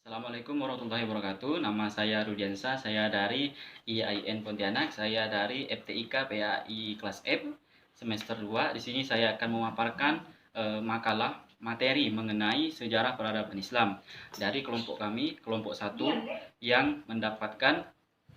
Assalamualaikum warahmatullahi wabarakatuh. Nama saya Rudiansa, saya dari IAIN Pontianak, saya dari FTIK PAI kelas F semester 2. Di sini saya akan memaparkan makalah materi mengenai sejarah peradaban Islam dari kelompok kami, kelompok 1 yang mendapatkan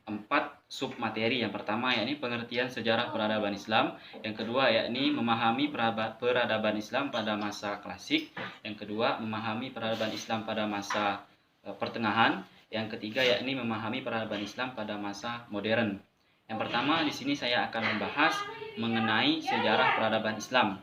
4 submateri. Yang pertama yakni pengertian sejarah peradaban Islam, yang kedua yakni memahami peradaban Islam pada masa klasik, yang kedua memahami peradaban Islam pada masa pertengahan, yang ketiga yakni memahami peradaban Islam pada masa modern. Yang pertama di sini saya akan membahas mengenai sejarah peradaban Islam.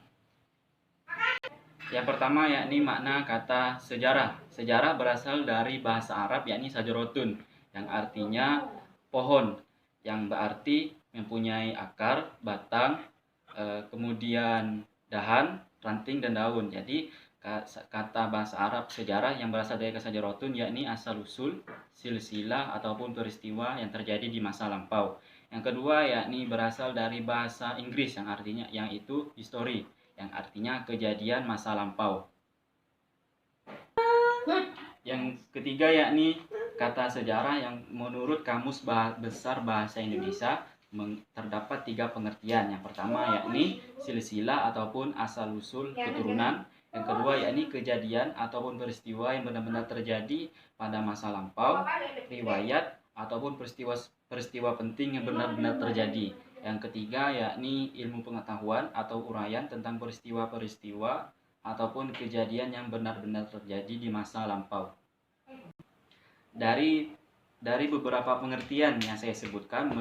Yang pertama yakni makna kata sejarah. Sejarah berasal dari bahasa Arab yakni sajarotun, yang artinya pohon, yang berarti mempunyai akar, batang, kemudian dahan, ranting dan daun. Jadi kata bahasa Arab sejarah yang berasal dari kata sajarotun yakni asal usul, silsilah ataupun peristiwa yang terjadi di masa lampau. Yang kedua yakni berasal dari bahasa Inggris yang artinya itu history, yang artinya kejadian masa lampau. Yang ketiga yakni kata sejarah yang menurut Kamus Besar Bahasa Indonesia terdapat 3 pengertian. Yang pertama yakni silsilah ataupun asal usul keturunan. Yang kedua yakni kejadian ataupun peristiwa yang benar-benar terjadi pada masa lampau, riwayat ataupun peristiwa penting yang benar-benar terjadi. Yang ketiga yakni ilmu pengetahuan atau uraian tentang peristiwa-peristiwa ataupun kejadian yang benar-benar terjadi di masa lampau. Dari beberapa pengertian yang saya sebutkan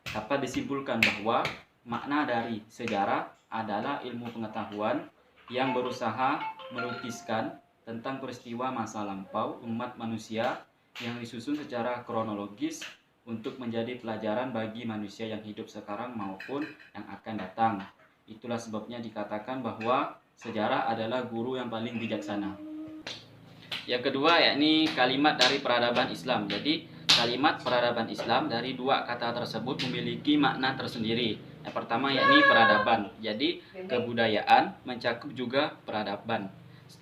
dapat disimpulkan bahwa makna dari sejarah adalah ilmu pengetahuan yang berusaha melukiskan tentang peristiwa masa lampau umat manusia yang disusun secara kronologis untuk menjadi pelajaran bagi manusia yang hidup sekarang maupun yang akan datang. Itulah sebabnya dikatakan bahwa sejarah adalah guru yang paling bijaksana. Yang kedua yakni kalimat dari peradaban Islam. Jadi kalimat peradaban Islam dari 2 kata tersebut memiliki makna tersendiri. Yang pertama yakni peradaban. Jadi kebudayaan mencakup juga peradaban.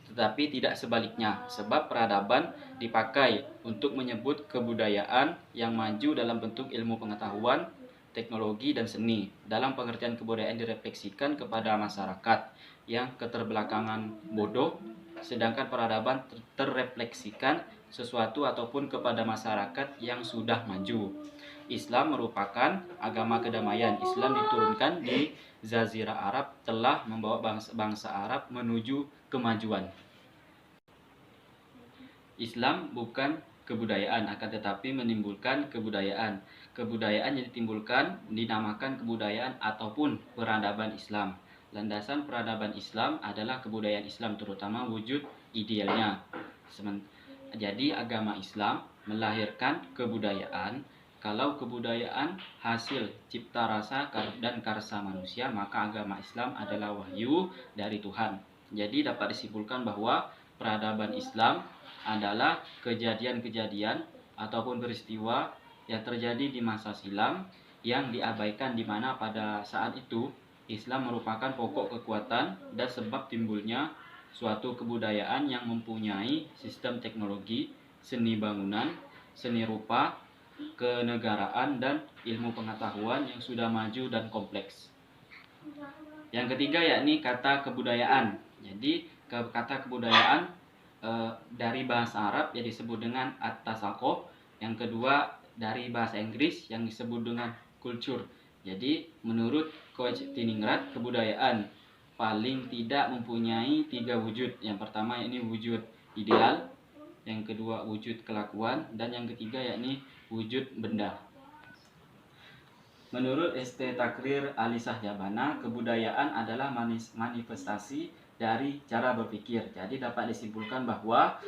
Tetapi tidak sebaliknya, sebab peradaban dipakai untuk menyebut kebudayaan yang maju dalam bentuk ilmu pengetahuan, teknologi dan seni. Dalam pengertian kebudayaan direfleksikan kepada masyarakat yang keterbelakangan bodoh, sedangkan peradaban terrefleksikan sesuatu ataupun kepada masyarakat yang sudah maju. Islam merupakan agama kedamaian. Islam diturunkan di Jazirah Arab telah membawa bangsa Arab menuju kemajuan. Islam bukan kebudayaan, akan tetapi menimbulkan kebudayaan. Kebudayaan yang ditimbulkan dinamakan kebudayaan ataupun peradaban Islam. Landasan peradaban Islam adalah kebudayaan Islam, terutama wujud idealnya. Jadi agama Islam melahirkan kebudayaan. Kalau kebudayaan hasil cipta rasa dan karsa manusia, maka agama Islam adalah wahyu dari Tuhan. Jadi dapat disimpulkan bahwa peradaban Islam adalah kejadian-kejadian ataupun peristiwa yang terjadi di masa silam yang diabaikan, di mana pada saat itu Islam merupakan pokok kekuatan dan sebab timbulnya suatu kebudayaan yang mempunyai sistem teknologi, seni bangunan, seni rupa, kenegaraan dan ilmu pengetahuan yang sudah maju dan kompleks. Yang ketiga yakni kata kebudayaan. Jadi kata kebudayaan dari bahasa Arab yang disebut dengan at-tasaqoh. Yang kedua dari bahasa Inggris yang disebut dengan culture. Jadi menurut Coach Tiningrat, kebudayaan paling tidak mempunyai 3 wujud. Yang pertama yakni wujud ideal, yang kedua wujud kelakuan, dan yang ketiga yakni wujud benda. Menurut ST Takrir Ali Syahjabana, kebudayaan adalah manifestasi dari cara berpikir. Jadi dapat disimpulkan bahwa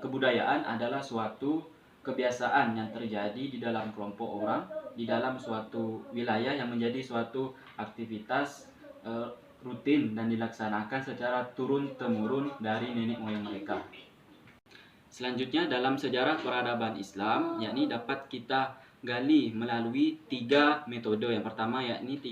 kebudayaan adalah suatu kebiasaan yang terjadi di dalam kelompok orang, di dalam suatu wilayah yang menjadi suatu aktivitas rutin dan dilaksanakan secara turun-temurun dari nenek moyang mereka. Selanjutnya dalam sejarah peradaban Islam, yakni dapat kita gali melalui 3 metode. Yang pertama yakni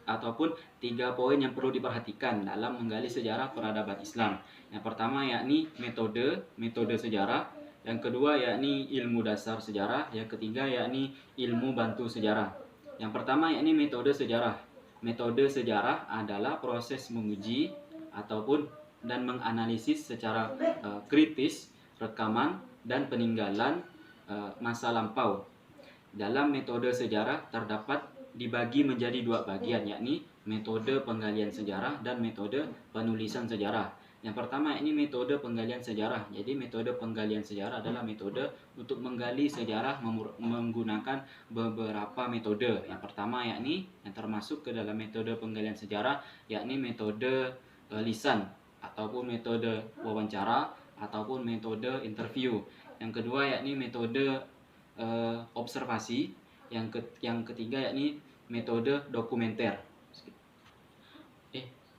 ataupun 3 poin yang perlu diperhatikan dalam menggali sejarah peradaban Islam. Yang pertama yakni metode sejarah, yang kedua yakni ilmu dasar sejarah, yang ketiga yakni ilmu bantu sejarah. Yang pertama yakni metode sejarah. Metode sejarah adalah proses menguji ataupun dan menganalisis secara kritis rekaman dan peninggalan masa lampau. Dalam metode sejarah terdapat dibagi menjadi 2 bagian, yakni metode penggalian sejarah dan metode penulisan sejarah. Yang pertama ini metode penggalian sejarah. Jadi metode penggalian sejarah adalah metode untuk menggali sejarah menggunakan beberapa metode. Yang pertama yakni yang termasuk ke dalam metode penggalian sejarah yakni metode lisan ataupun metode wawancara ataupun metode interview. Yang kedua yakni metode observasi. Yang ketiga yakni metode dokumenter.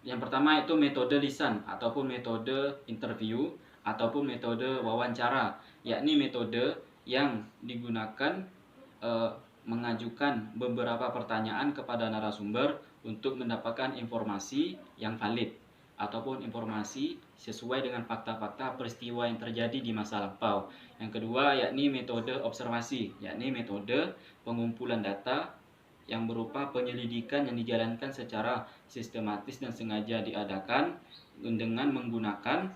Yang pertama itu metode lisan ataupun metode interview ataupun metode wawancara, yakni metode yang digunakan mengajukan beberapa pertanyaan kepada narasumber untuk mendapatkan informasi yang valid ataupun informasi sesuai dengan fakta-fakta peristiwa yang terjadi di masa lampau. Yang kedua yakni metode observasi, yakni metode pengumpulan data yang berupa penyelidikan yang dijalankan secara sistematis dan sengaja diadakan dengan menggunakan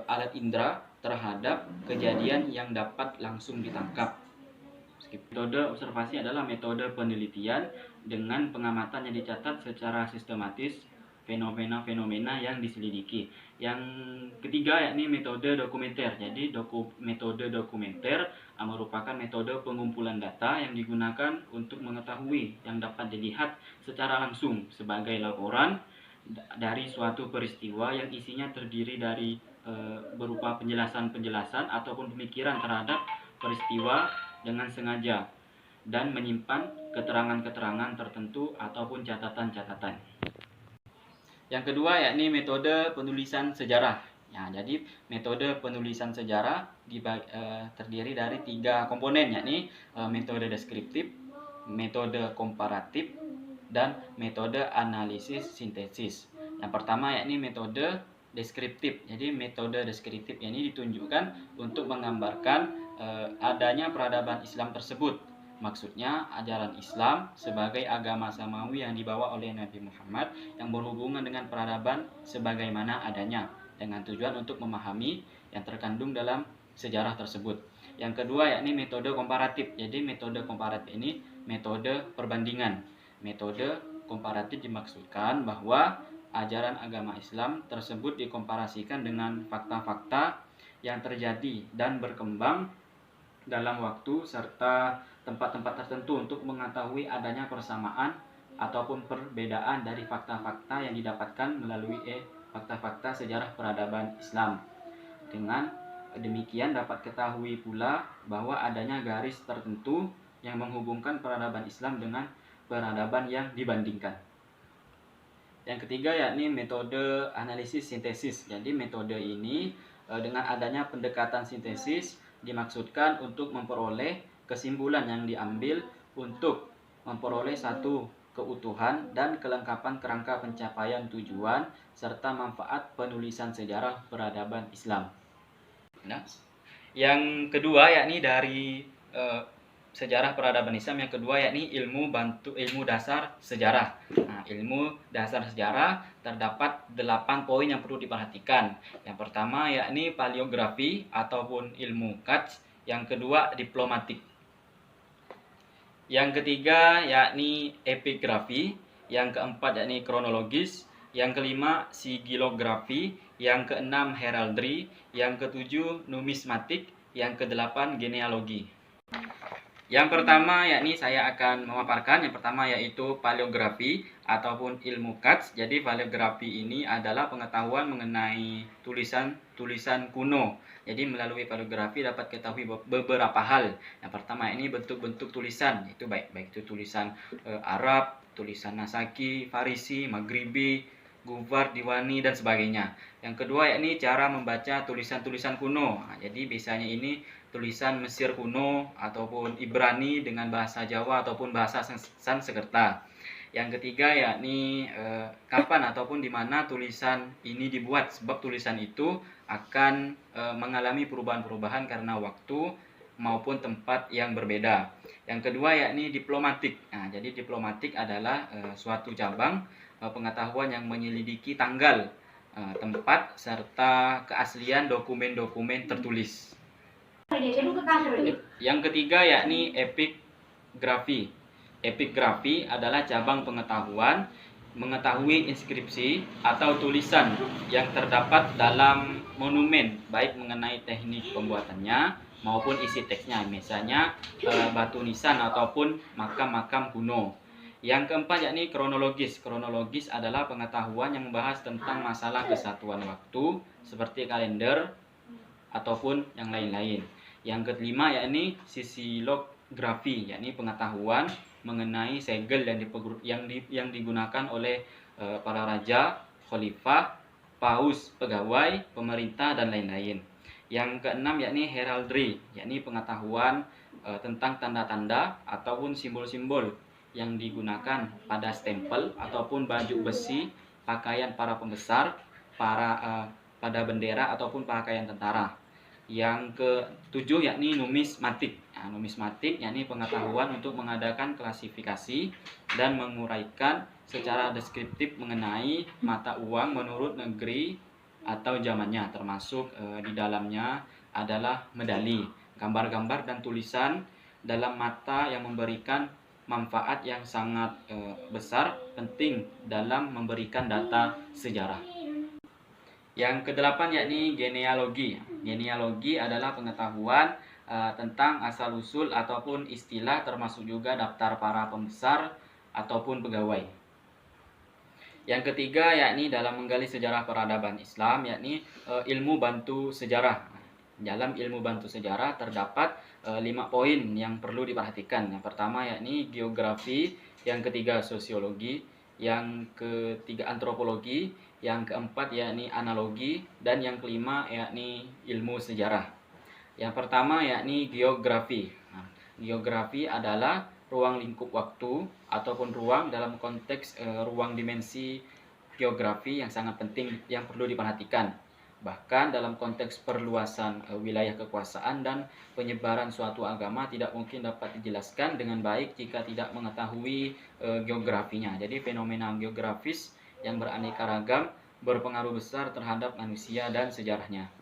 alat indera terhadap kejadian yang dapat langsung ditangkap. Metode observasi adalah metode penelitian dengan pengamatan yang dicatat secara sistematis fenomena-fenomena yang diselidiki. Yang ketiga yakni metode dokumenter. Jadi metode dokumenter merupakan metode pengumpulan data yang digunakan untuk mengetahui yang dapat dilihat secara langsung sebagai laporan dari suatu peristiwa yang isinya terdiri dari berupa penjelasan-penjelasan ataupun pemikiran terhadap peristiwa dengan sengaja dan menyimpan keterangan-keterangan tertentu ataupun catatan-catatan. Yang kedua yakni metode penulisan sejarah. Ya, jadi metode penulisan sejarah terdiri dari 3 komponen, yakni metode deskriptif, metode komparatif, dan metode analisis sintesis. Yang pertama yakni metode deskriptif. Jadi metode deskriptif ini ditunjukkan untuk menggambarkan adanya peradaban Islam tersebut. Maksudnya ajaran Islam sebagai agama samawi yang dibawa oleh Nabi Muhammad yang berhubungan dengan peradaban sebagaimana adanya, dengan tujuan untuk memahami yang terkandung dalam sejarah tersebut. Yang kedua yakni metode komparatif. Jadi metode komparatif ini metode perbandingan. Metode komparatif dimaksudkan bahwa ajaran agama Islam tersebut dikomparasikan dengan fakta-fakta yang terjadi dan berkembang dalam waktu serta tempat-tempat tertentu untuk mengetahui adanya persamaan ataupun perbedaan dari fakta-fakta yang didapatkan melalui fakta-fakta sejarah peradaban Islam. Dengan demikian dapat ketahui pula bahwa adanya garis tertentu yang menghubungkan peradaban Islam dengan peradaban yang dibandingkan. Yang ketiga yakni metode analisis sintesis. Jadi metode ini dengan adanya pendekatan sintesis dimaksudkan untuk memperoleh kesimpulan yang diambil untuk memperoleh satu keutuhan dan kelengkapan kerangka pencapaian tujuan serta manfaat penulisan sejarah peradaban Islam. Nah, yang kedua yakni dari sejarah peradaban Islam, yang kedua yakni ilmu dasar sejarah. Nah, ilmu dasar sejarah terdapat 8 poin yang perlu diperhatikan. Yang pertama yakni paleografi ataupun ilmu Kutch, yang kedua diplomatik. Yang ketiga yakni epigrafi, yang keempat yakni kronologis, yang kelima sigilografi, yang keenam heraldry, yang ketujuh numismatik, yang kedelapan genealogi. Yang pertama yakni saya akan memaparkan, yang pertama yaitu paleografi ataupun ilmu Kutch. Jadi paleografi ini adalah pengetahuan mengenai tulisan kuno. Jadi melalui paleografi dapat ketahui beberapa hal. Yang pertama ini bentuk-bentuk tulisan, itu baik itu tulisan Arab, tulisan Nasaki, Farisi, Maghribi, Ghuvar, Diwani dan sebagainya. Yang kedua yakni cara membaca tulisan-tulisan kuno. Nah, jadi biasanya ini tulisan Mesir kuno ataupun Ibrani dengan bahasa Jawa ataupun bahasa Sanskerta. Yang ketiga yakni kapan ataupun di mana tulisan ini dibuat, sebab tulisan itu akan mengalami perubahan-perubahan karena waktu maupun tempat yang berbeda. Yang kedua yakni diplomatik. Nah, jadi diplomatik adalah suatu cabang pengetahuan yang menyelidiki tanggal, tempat serta keaslian dokumen-dokumen tertulis. Yang ketiga yakni epigrafi. Epigrafi adalah cabang pengetahuan mengetahui inskripsi atau tulisan yang terdapat dalam monumen, baik mengenai teknik pembuatannya maupun isi teksnya, misalnya batu nisan ataupun makam-makam kuno. Yang keempat yakni kronologis. Kronologis adalah pengetahuan yang membahas tentang masalah kesatuan waktu seperti kalender ataupun yang lain-lain. Yang kelima yakni sisilografi, yakni pengetahuan mengenai segel yang digunakan oleh para raja, khalifah, paus, pegawai, pemerintah dan lain-lain. Yang keenam yakni heraldry, yakni pengetahuan tentang tanda-tanda ataupun simbol-simbol yang digunakan pada stempel ataupun baju besi, pakaian para pembesar, pada bendera ataupun pakaian tentara. Yang ketujuh yakni numismatik. Nah, numismatik yakni pengetahuan untuk mengadakan klasifikasi dan menguraikan secara deskriptif mengenai mata uang menurut negeri atau zamannya, termasuk di dalamnya adalah medali, gambar-gambar dan tulisan dalam mata yang memberikan manfaat yang sangat besar, penting dalam memberikan data sejarah. Yang kedelapan yakni genealogi. Genealogi adalah pengetahuan tentang asal-usul ataupun istilah, termasuk juga daftar para pembesar ataupun pegawai. Yang ketiga yakni dalam menggali sejarah peradaban Islam, yakni ilmu bantu sejarah. Dalam ilmu bantu sejarah terdapat 5 poin yang perlu diperhatikan. Yang pertama yakni geografi, yang ketiga sosiologi, yang ketiga antropologi, yang keempat yakni analogi, dan yang kelima yakni ilmu sejarah. Yang pertama yakni geografi. Nah, geografi adalah ruang lingkup waktu ataupun ruang dalam konteks ruang dimensi geografi yang sangat penting yang perlu diperhatikan. Bahkan dalam konteks perluasan wilayah kekuasaan dan penyebaran suatu agama tidak mungkin dapat dijelaskan dengan baik jika tidak mengetahui geografinya. Jadi fenomena geografis yang beraneka ragam berpengaruh besar terhadap manusia dan sejarahnya.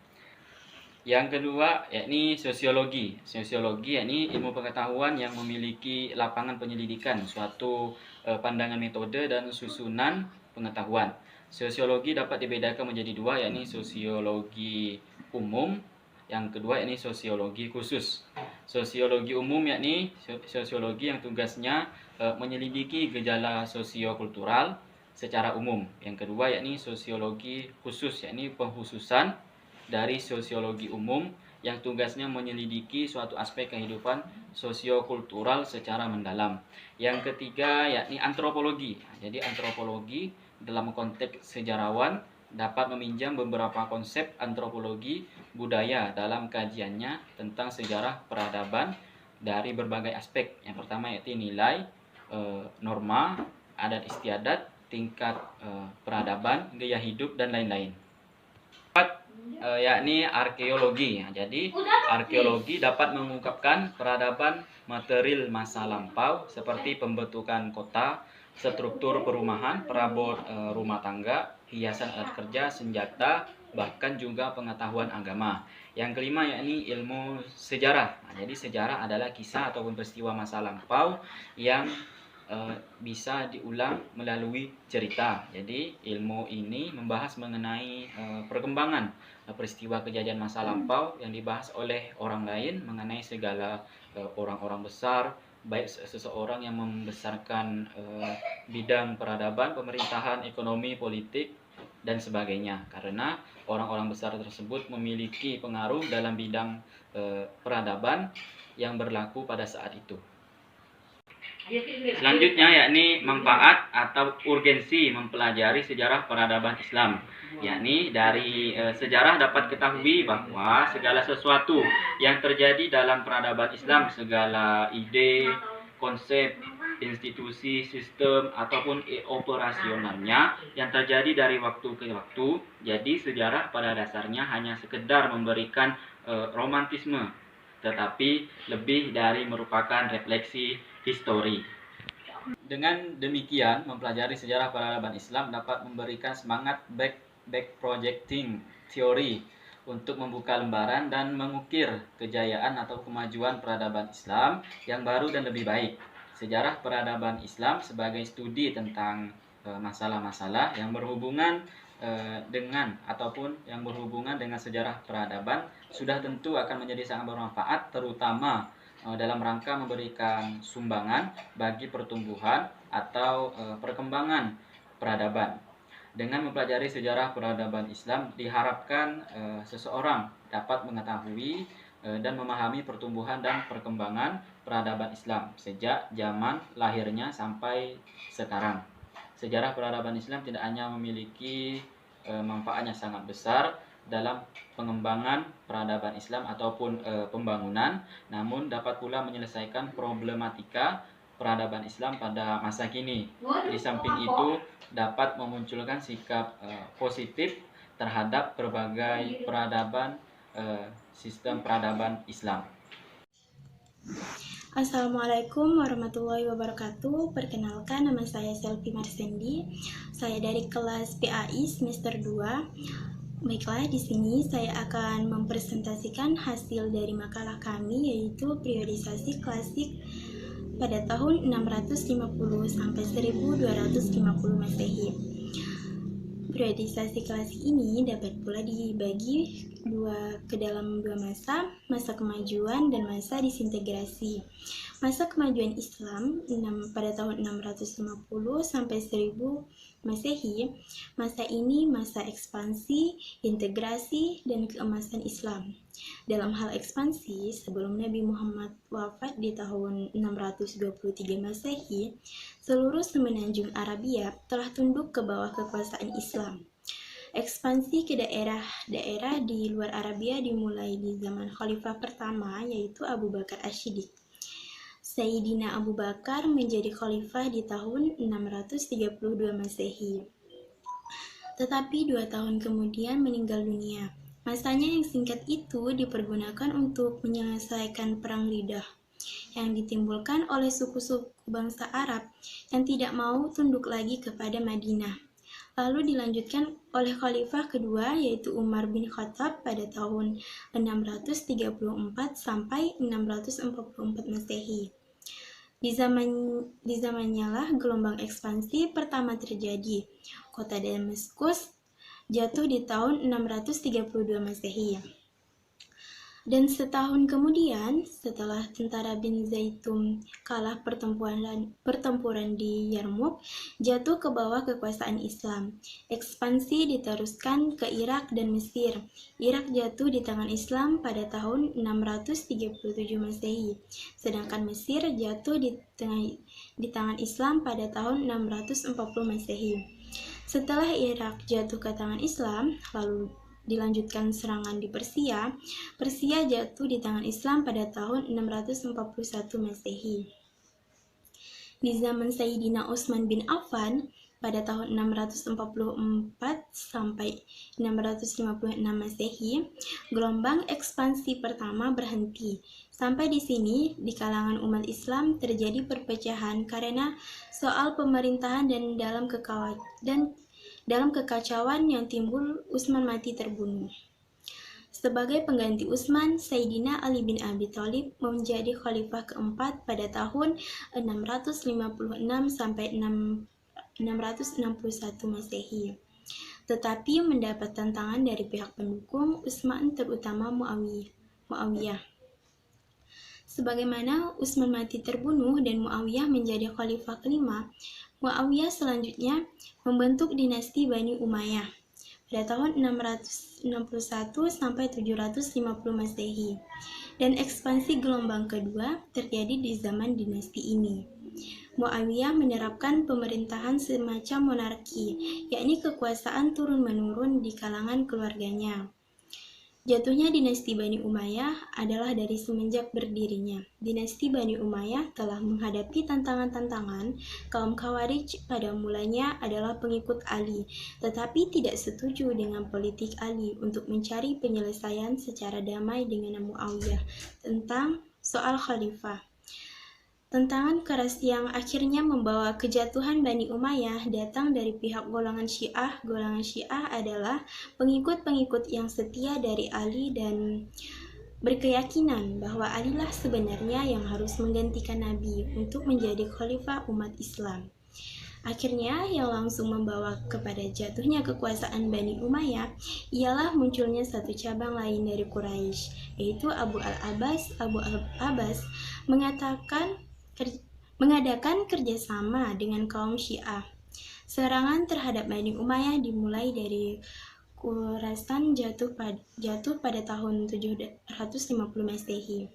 Yang kedua yakni sosiologi. Sosiologi yakni ilmu pengetahuan yang memiliki lapangan penyelidikan, suatu pandangan metode dan susunan pengetahuan. Sosiologi dapat dibedakan menjadi dua, yakni sosiologi umum, yang kedua yakni sosiologi khusus. Sosiologi umum yakni sosiologi yang tugasnya menyelidiki gejala sosiokultural secara umum. Yang kedua yakni sosiologi khusus, yakni pengkhususan dari sosiologi umum yang tugasnya menyelidiki suatu aspek kehidupan sosiokultural secara mendalam. Yang ketiga yakni antropologi. Jadi antropologi dalam konteks sejarawan dapat meminjam beberapa konsep antropologi budaya dalam kajiannya tentang sejarah peradaban dari berbagai aspek. Yang pertama yaitu nilai, norma, adat istiadat, tingkat peradaban, gaya hidup dan lain-lain. Yakni arkeologi. Jadi arkeologi dapat mengungkapkan peradaban material masa lampau seperti pembentukan kota, struktur perumahan, perabot rumah tangga, hiasan alat kerja, senjata, bahkan juga pengetahuan agama. Yang kelima yakni ilmu sejarah. Nah, jadi sejarah adalah kisah ataupun peristiwa masa lampau yang bisa diulang melalui cerita. Jadi ilmu ini membahas mengenai perkembangan peristiwa kejadian masa lampau yang dibahas oleh orang lain mengenai segala orang-orang besar, baik seseorang yang membesarkan bidang peradaban, pemerintahan, ekonomi, politik, dan sebagainya. Karena orang-orang besar tersebut memiliki pengaruh dalam bidang peradaban yang berlaku pada saat itu. Selanjutnya yakni manfaat atau urgensi mempelajari sejarah peradaban Islam. Yakni dari sejarah dapat ketahui bahwa segala sesuatu yang terjadi dalam peradaban Islam, segala ide, konsep, institusi, sistem, ataupun operasionalnya yang terjadi dari waktu ke waktu. Jadi sejarah pada dasarnya hanya sekedar memberikan romantisme, tetapi lebih dari merupakan refleksi histori. Dengan demikian, mempelajari sejarah peradaban Islam dapat memberikan semangat back projecting teori untuk membuka lembaran dan mengukir kejayaan atau kemajuan peradaban Islam yang baru dan lebih baik. Sejarah peradaban Islam sebagai studi tentang masalah-masalah yang berhubungan dengan sejarah peradaban sudah tentu akan menjadi sangat bermanfaat, terutama dalam rangka memberikan sumbangan bagi pertumbuhan atau perkembangan peradaban. Dengan mempelajari sejarah peradaban Islam, diharapkan seseorang dapat mengetahui dan memahami pertumbuhan dan perkembangan peradaban Islam sejak zaman lahirnya sampai sekarang. Sejarah peradaban Islam tidak hanya memiliki manfaatnya sangat besar dalam pengembangan peradaban Islam ataupun pembangunan, namun dapat pula menyelesaikan problematika peradaban Islam pada masa kini. Di samping itu, dapat memunculkan sikap positif terhadap berbagai peradaban sistem peradaban Islam. Assalamualaikum warahmatullahi wabarakatuh. Perkenalkan, nama saya Selvi Marsendi. Saya dari kelas PAI semester 2. Baiklah, di sini saya akan mempresentasikan hasil dari makalah kami, yaitu periodisasi klasik pada tahun 650 sampai 1250 Masehi. Periodisasi klasik ini dapat pula dibagi ke dalam dua masa kemajuan dan masa disintegrasi. Masa kemajuan Islam pada tahun 650 sampai 1000 Masehi, masa ini masa ekspansi, integrasi, dan keemasan Islam. Dalam hal ekspansi, sebelum Nabi Muhammad wafat di tahun 623 Masehi, seluruh semenanjung Arabia telah tunduk ke bawah kekuasaan Islam. Ekspansi ke daerah-daerah di luar Arabia dimulai di zaman Khalifah pertama, yaitu Abu Bakar Asy-Siddiq. Sayyidina Abu Bakar menjadi khalifah di tahun 632 Masehi. Tetapi 2 tahun kemudian meninggal dunia. Masanya yang singkat itu dipergunakan untuk menyelesaikan perang lidah yang ditimbulkan oleh suku-suku bangsa Arab yang tidak mau tunduk lagi kepada Madinah. Lalu dilanjutkan oleh khalifah kedua, yaitu Umar bin Khattab pada tahun 634 sampai 644 Masehi. Di zamannya lah gelombang ekspansi pertama terjadi. Kota Damaskus jatuh di tahun 632 Masehi. Dan setahun kemudian, setelah tentara bin Zaitun kalah pertempuran di Yarmouk, jatuh ke bawah kekuasaan Islam. Ekspansi diteruskan ke Irak dan Mesir. Irak jatuh di tangan Islam pada tahun 637 Masehi, sedangkan Mesir jatuh di tangan Islam pada tahun 640 Masehi. Setelah Irak jatuh ke tangan Islam, lalu dilanjutkan serangan di Persia. Persia jatuh di tangan Islam pada tahun 641 Masehi. Di zaman Sayyidina Utsman bin Affan pada tahun 644 sampai 656 Masehi, gelombang ekspansi pertama berhenti. Sampai di sini, di kalangan umat Islam terjadi perpecahan karena soal pemerintahan dan dalam kekacauan yang timbul, Utsman mati terbunuh. Sebagai pengganti Utsman, Sayyidina Ali bin Abi Thalib menjadi khalifah keempat pada tahun 656 sampai 661 Masehi. Tetapi mendapat tantangan dari pihak pendukung Utsman, terutama Muawiyah. Sebagaimana Utsman mati terbunuh dan Muawiyah menjadi khalifah kelima, Muawiyah selanjutnya membentuk dinasti Bani Umayyah pada tahun 661 sampai 750 Masehi, dan ekspansi gelombang kedua terjadi di zaman dinasti ini. Muawiyah menerapkan pemerintahan semacam monarki, yakni kekuasaan turun-menurun di kalangan keluarganya. Jatuhnya dinasti Bani Umayyah adalah dari semenjak berdirinya. Dinasti Bani Umayyah telah menghadapi tantangan-tantangan. Kaum Khawarij pada mulanya adalah pengikut Ali, tetapi tidak setuju dengan politik Ali untuk mencari penyelesaian secara damai dengan Muawiyah tentang soal khalifah. Tantangan keras yang akhirnya membawa kejatuhan Bani Umayyah datang dari pihak golongan Syiah. Golongan Syiah adalah pengikut-pengikut yang setia dari Ali dan berkeyakinan bahwa Ali lah sebenarnya yang harus menggantikan Nabi untuk menjadi khalifah umat Islam. Akhirnya, yang langsung membawa kepada jatuhnya kekuasaan Bani Umayyah ialah munculnya satu cabang lain dari Quraisy, yaitu Abu al-Abbas. Abu al-Abbas mengadakan kerjasama dengan kaum Syiah. Serangan terhadap Bani Umayyah dimulai dari Khurasan jatuh pada tahun 750 Masehi.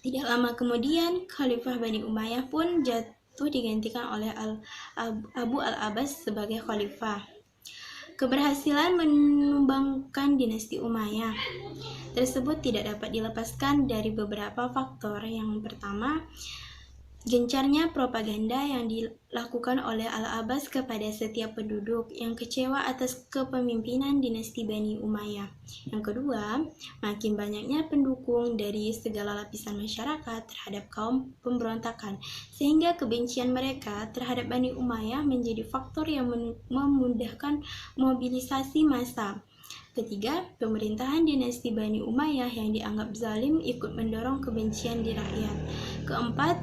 Tidak lama kemudian, Khalifah Bani Umayyah pun jatuh digantikan oleh Abu al-Abbas sebagai khalifah. Keberhasilan menumbangkan dinasti Umayyah tersebut tidak dapat dilepaskan dari beberapa faktor. Yang pertama, gencarnya propaganda yang dilakukan oleh Al-Abbas kepada setiap penduduk yang kecewa atas kepemimpinan dinasti Bani Umayyah. Yang kedua, makin banyaknya pendukung dari segala lapisan masyarakat terhadap kaum pemberontakan, sehingga kebencian mereka terhadap Bani Umayyah menjadi faktor yang memudahkan mobilisasi massa. Ketiga, pemerintahan dinasti Bani Umayyah yang dianggap zalim ikut mendorong kebencian di rakyat. Keempat,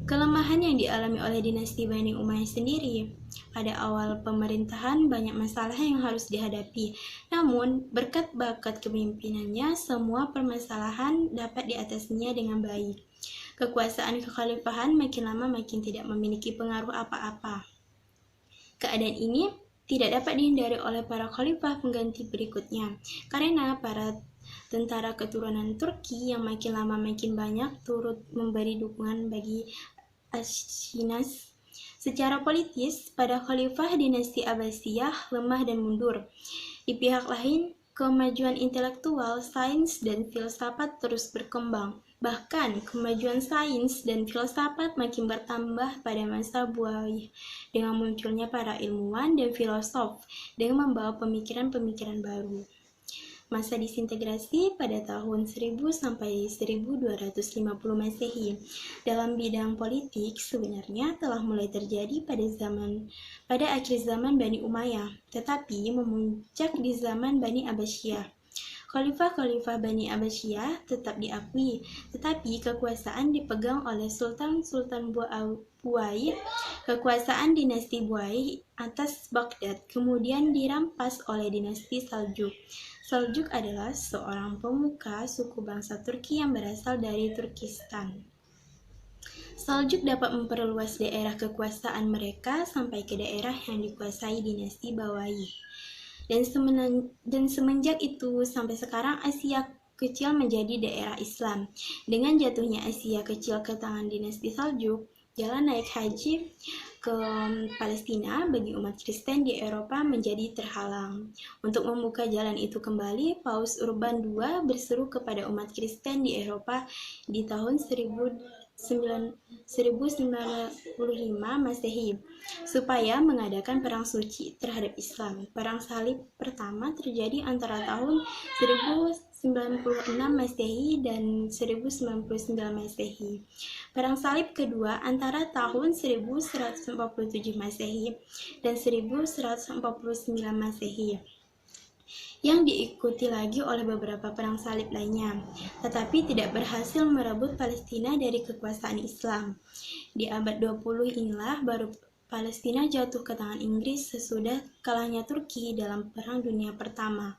kelemahan yang dialami oleh dinasti Bani Umayyah sendiri. Pada awal pemerintahan banyak masalah yang harus dihadapi. Namun, berkat bakat kepemimpinannya, semua permasalahan dapat diatasinya dengan baik. Kekuasaan kekhalifahan makin lama makin tidak memiliki pengaruh apa-apa. Keadaan ini tidak dapat dihindari oleh para khalifah pengganti berikutnya, karena para tentara keturunan Turki yang makin lama makin banyak turut memberi dukungan bagi Ashinas. Secara politis, pada khalifah dinasti Abbasiyah lemah dan mundur. Di pihak lain, kemajuan intelektual, sains, dan filsafat terus berkembang. Bahkan, kemajuan sains dan filsafat makin bertambah pada masa Buayyah dengan munculnya para ilmuwan dan filosof dengan membawa pemikiran-pemikiran baru. Masa disintegrasi pada tahun 1000 sampai 1250 Masehi dalam bidang politik sebenarnya telah mulai terjadi pada akhir zaman Bani Umayyah, tetapi memuncak di zaman Bani Abbasiyah. Khalifah-khalifah Bani Abbasiyah tetap diakui, tetapi kekuasaan dipegang oleh Sultan Buayyih. Kekuasaan dinasti Buayyih atas Baghdad kemudian dirampas oleh dinasti Saljuk. Saljuk adalah seorang pemuka suku bangsa Turki yang berasal dari Turkistan. Saljuk dapat memperluas daerah kekuasaan mereka sampai ke daerah yang dikuasai dinasti Buayyih. Dan semenjak itu sampai sekarang Asia Kecil menjadi daerah Islam. Dengan jatuhnya Asia Kecil ke tangan dinasti Saljuk, jalan naik haji ke Palestina bagi umat Kristen di Eropa menjadi terhalang. Untuk membuka jalan itu kembali, Paus Urban II berseru kepada umat Kristen di Eropa di tahun 1095 Masehi supaya mengadakan perang suci terhadap Islam. Perang salib pertama terjadi antara tahun 1096 Masehi dan 1099 Masehi. Perang salib kedua antara tahun 1147 Masehi dan 1149 Masehi, yang diikuti lagi oleh beberapa perang salib lainnya, tetapi tidak berhasil merebut Palestina dari kekuasaan Islam. Di abad 20 inilah baru Palestina jatuh ke tangan Inggris sesudah kalahnya Turki dalam Perang Dunia Pertama.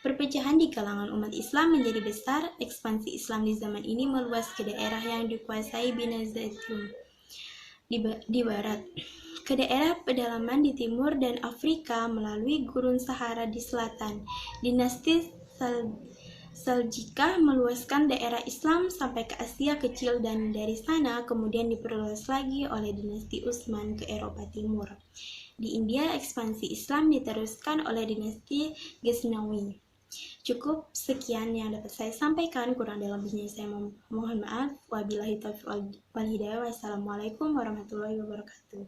Perpecahan di kalangan umat Islam menjadi besar. Ekspansi Islam di zaman ini meluas ke daerah yang dikuasai Bani Zaitun di barat, ke daerah pedalaman di timur dan Afrika melalui Gurun Sahara di selatan. Dinasti Saljikah meluaskan daerah Islam sampai ke Asia Kecil dan dari sana kemudian diperluas lagi oleh dinasti Utsman ke Eropa Timur. Di India, ekspansi Islam diteruskan oleh dinasti Ghaznawi. Cukup sekian yang dapat saya sampaikan, kurang dan lebihnya saya mohon maaf. Wabillahi taufiq wal hidayah. Wassalamualaikum warahmatullahi wabarakatuh.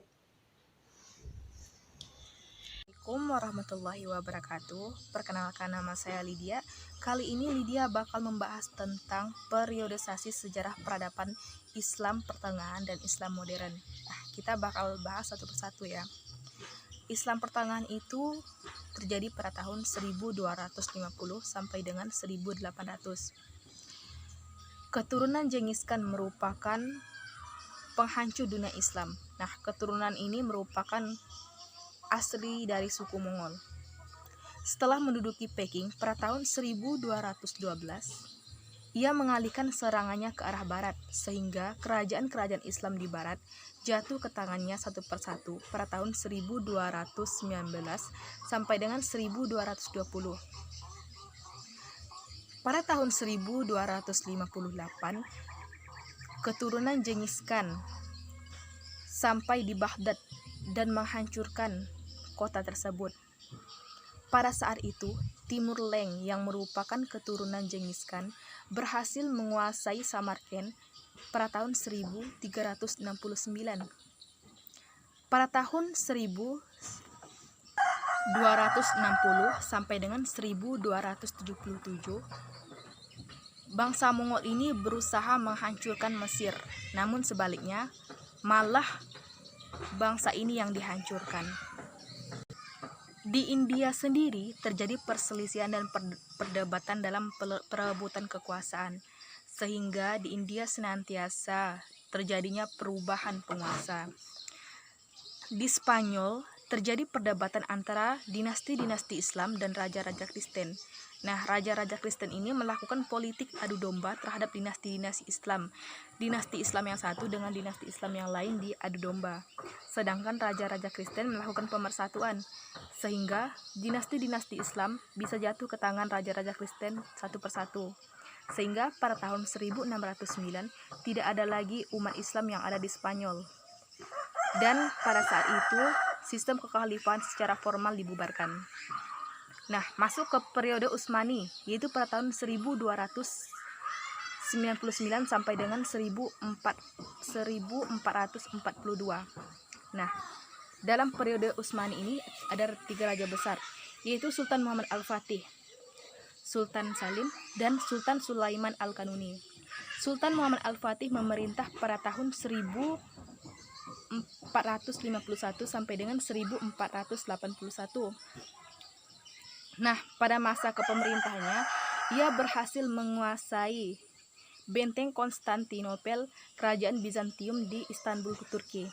Assalamualaikum warahmatullahi wabarakatuh. Perkenalkan, nama saya Lydia. Kali ini Lydia bakal membahas tentang periodisasi sejarah peradaban Islam pertengahan dan Islam modern. Kita bakal bahas satu persatu ya. Islam pertengahan itu terjadi pada tahun 1250 sampai dengan 1800. Keturunan Genghis Khan merupakan penghancur dunia Islam. Nah, keturunan ini merupakan asli dari suku Mongol. Setelah menduduki Peking pada tahun 1212, ia mengalihkan serangannya ke arah barat, sehingga kerajaan-kerajaan Islam di barat jatuh ke tangannya satu persatu pada tahun 1219 sampai dengan 1220. Pada tahun 1258, keturunan Genghis Khan sampai di Baghdad dan menghancurkan kota tersebut. Pada saat itu, Timur Leng yang merupakan keturunan Genghis Khan berhasil menguasai Samarkand pada tahun 1369. Pada tahun 1260 sampai dengan 1277, bangsa Mongol ini berusaha menghancurkan Mesir. Namun sebaliknya, malah bangsa ini yang dihancurkan. Di India sendiri terjadi perselisihan dan perdebatan dalam perebutan kekuasaan, sehingga di India senantiasa terjadinya perubahan penguasa. Di Spanyol terjadi perdebatan antara dinasti-dinasti Islam dan raja-raja Kristen. Nah, raja-raja Kristen ini melakukan politik adu domba terhadap dinasti-dinasti Islam. Dinasti Islam yang satu dengan dinasti Islam yang lain diadu domba. Sedangkan raja-raja Kristen melakukan pemersatuan, sehingga dinasti-dinasti Islam bisa jatuh ke tangan raja-raja Kristen satu persatu. Sehingga pada tahun 1609 tidak ada lagi umat Islam yang ada di Spanyol. Dan pada saat itu sistem kekhalifahan secara formal dibubarkan. Nah, masuk ke periode Utsmani, yaitu pada tahun 1299 sampai dengan 1442. Nah, dalam periode Utsmani ini ada 3 raja besar, yaitu Sultan Muhammad Al-Fatih, Sultan Salim, dan Sultan Sulaiman Al-Kanuni. Sultan Muhammad Al-Fatih memerintah pada tahun 1451 sampai dengan 1481. Nah, pada masa kepemerintahannya, ia berhasil menguasai benteng Konstantinopel, kerajaan Bizantium di Istanbul, Turki.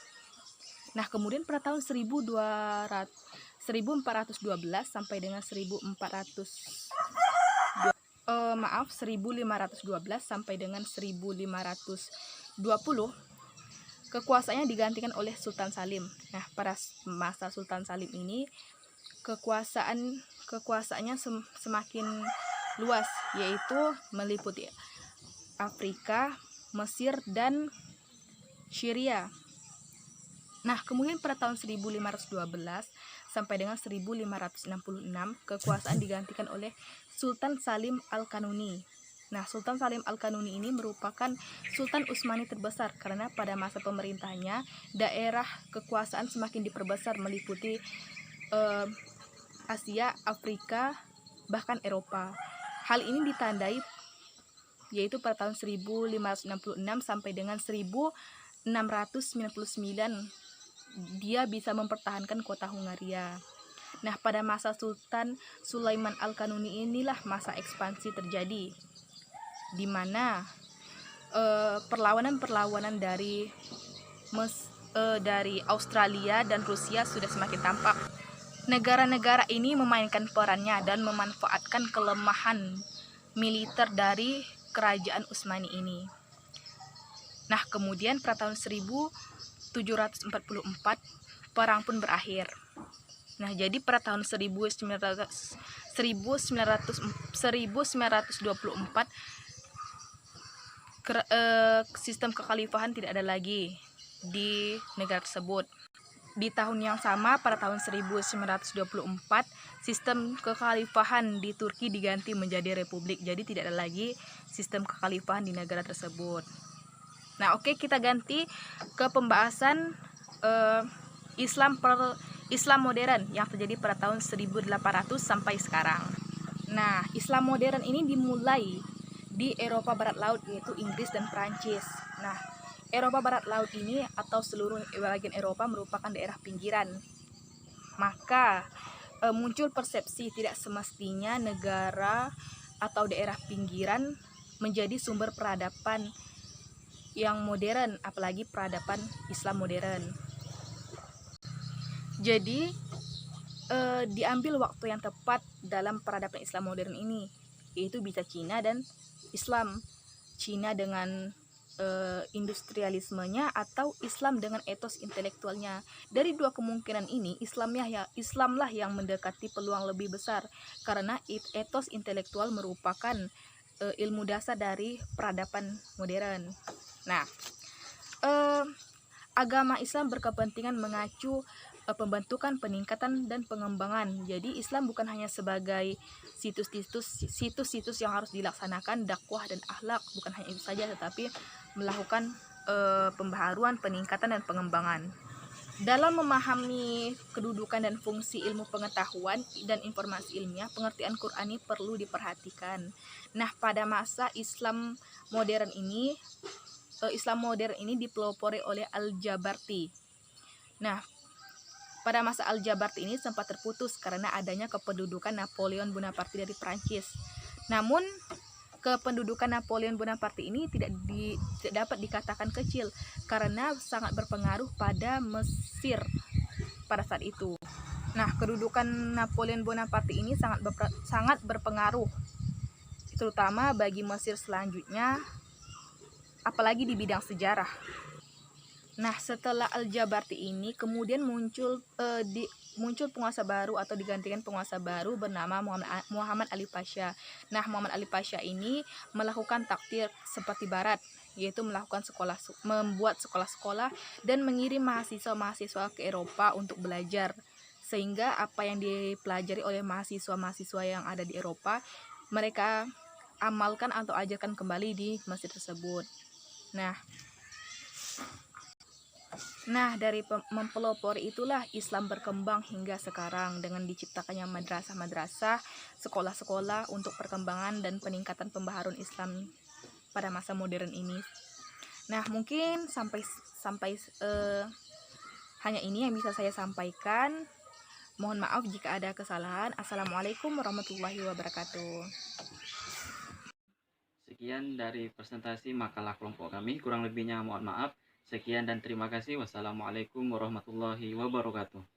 Nah, kemudian pada tahun 1412 sampai dengan 1512 sampai dengan 1520, kekuasaannya digantikan oleh Sultan Salim. Nah, pada masa Sultan Salim ini kekuasaannya semakin luas, yaitu meliputi Afrika, Mesir, dan Syria. Nah, kemudian pada tahun 1512 sampai dengan 1566, kekuasaan digantikan oleh Sultan Salim Al-Kanuni. Nah, Sultan Salim Al-Kanuni ini merupakan Sultan Utsmani terbesar karena pada masa pemerintahannya daerah kekuasaan semakin diperbesar, meliputi Asia, Afrika, bahkan Eropa. Hal ini ditandai yaitu pada tahun 1566 sampai dengan 1699 dia bisa mempertahankan kota Hungaria. Nah, pada masa Sultan Sulaiman Al-Kanuni inilah masa ekspansi terjadi, di mana perlawanan dari Australia dan Rusia sudah semakin tampak. Negara-negara ini memainkan perannya dan memanfaatkan kelemahan militer dari kerajaan Utsmani ini. Nah, kemudian pada tahun 1744 perang pun berakhir. Nah, jadi pada tahun 1924 sistem kekhalifahan tidak ada lagi di negara tersebut. Di tahun yang sama, pada tahun 1924, sistem kekhalifahan di Turki diganti menjadi republik. Jadi tidak ada lagi sistem kekhalifahan di negara tersebut. Nah, oke, kita ganti ke pembahasan Islam modern yang terjadi pada tahun 1800 sampai sekarang. Nah, Islam modern ini dimulai di Eropa Barat Laut, yaitu Inggris dan Prancis. Nah, Eropa Barat Laut ini atau seluruh bagian Eropa merupakan daerah pinggiran. Maka muncul persepsi tidak semestinya negara atau daerah pinggiran menjadi sumber peradaban yang modern, apalagi peradaban Islam modern. Jadi diambil waktu yang tepat dalam peradaban Islam modern ini, yaitu bisa Cina dan Islam. Cina dengan industrialismenya atau Islam dengan etos intelektualnya. Dari dua kemungkinan ini, Islamlah yang mendekati peluang lebih besar karena etos intelektual merupakan ilmu dasar dari peradaban modern. Nah, agama Islam berkepentingan mengacu pembentukan, peningkatan, dan pengembangan. Jadi Islam bukan hanya sebagai situs-situs yang harus dilaksanakan dakwah dan akhlak, bukan hanya itu saja, tetapi melakukan pembaharuan, peningkatan, dan pengembangan. Dalam memahami kedudukan dan fungsi ilmu pengetahuan dan informasi ilmiah, pengertian Qur'ani perlu diperhatikan. Nah, pada masa Islam modern ini dipelopori oleh Al-Jabarti. Nah, pada masa Al-Jabarti ini sempat terputus karena adanya kependudukan Napoleon Bonaparte dari Prancis. Namun, kependudukan Napoleon Bonaparte ini tidak dapat dikatakan kecil karena sangat berpengaruh pada Mesir pada saat itu. Nah, kedudukan Napoleon Bonaparte ini sangat berpengaruh, terutama bagi Mesir selanjutnya, apalagi di bidang sejarah. Nah, setelah Al-Jabarti ini kemudian muncul penguasa baru atau digantikan penguasa baru bernama Muhammad Ali Pasha. Nah, Muhammad Ali Pasha ini melakukan takdir seperti Barat, yaitu membuat sekolah-sekolah dan mengirim mahasiswa-mahasiswa ke Eropa untuk belajar. Sehingga apa yang dipelajari oleh mahasiswa-mahasiswa yang ada di Eropa, mereka amalkan atau ajarkan kembali di Mesir tersebut. Nah, dari mempelopori itulah Islam berkembang hingga sekarang dengan diciptakannya madrasah-madrasah, sekolah-sekolah untuk perkembangan dan peningkatan pembaharuan Islam pada masa modern ini. Nah, mungkin sampai hanya ini yang bisa saya sampaikan. Mohon maaf jika ada kesalahan. Assalamualaikum warahmatullahi wabarakatuh. Sekian dari presentasi makalah kelompok kami, kurang lebihnya mohon maaf. Sekian dan terima kasih. Wassalamualaikum warahmatullahi wabarakatuh.